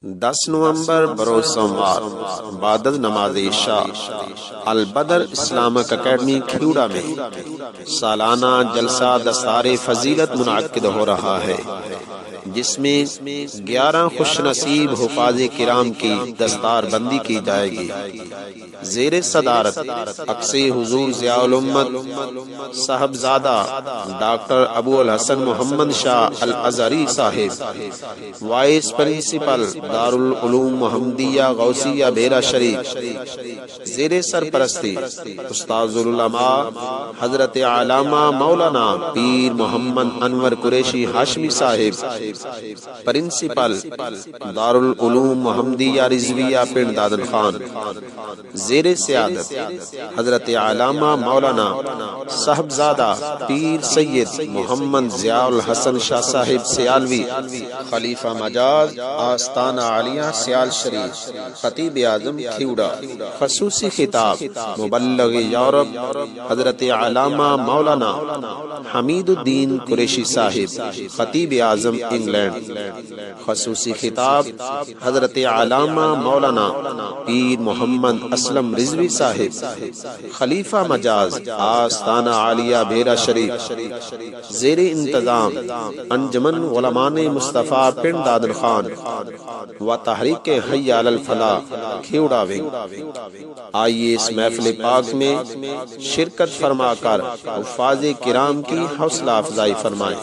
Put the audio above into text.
10 نومبر بروز سوموار بعد از نماز عشاء البدر اسلامک اکیڈمی کھیوڑا میں سالانہ جلسہ دستار فضیلت منعقد ہو رہا ہے، جس میں 11 خوش نصیب حفاظ کرام کی دستار بندی کی جائے گی۔ زیر صدارت اقصی حضور ضیاء الامت صاحبزادہ ڈاکٹر ابو الحسن محمد شاہ الازہری صاحب، وائس پرنسپل دارالعلوم محمدیہ غوثیہ بیرا شریف، زیر سرپرستی استاذ العلماء حضرت علامہ مولانا پیر محمد انور قریشی ہاشمی صاحب، پرنسپل دارالعلوم محمدیہ رضویہ پنڈ دادن خان، زیر سیادت حضرت علامہ مولانا صاحبزادہ پیر سید محمد ضیاء الحسن شاہ صاحب سیالوی، خلیفہ مجاز آستانہ عالیہ سیال شریف، خطیب اعظم کھیوڑا۔ خصوصی خطاب مبلغ یورپ حضرت علامہ مولانا حمید الدین قریشی صاحب، خطیب اعظم انگلینڈ۔ خصوصی خطاب حضرت علامہ مولانا پیر محمد اسلم رضوی صاحب، خلیفہ مجاز آستانہ عالیہ بیرا شریف، زیر انتظام انجمن علماء مصطفیٰ پنڈ دادن خان و تحریک حی علی الفلاح کھیوڑا ونگ۔ آئیے اس محفل پاک میں شرکت فرما کر حفاظ کرام کی حوصلہ افزائی فرمائیں۔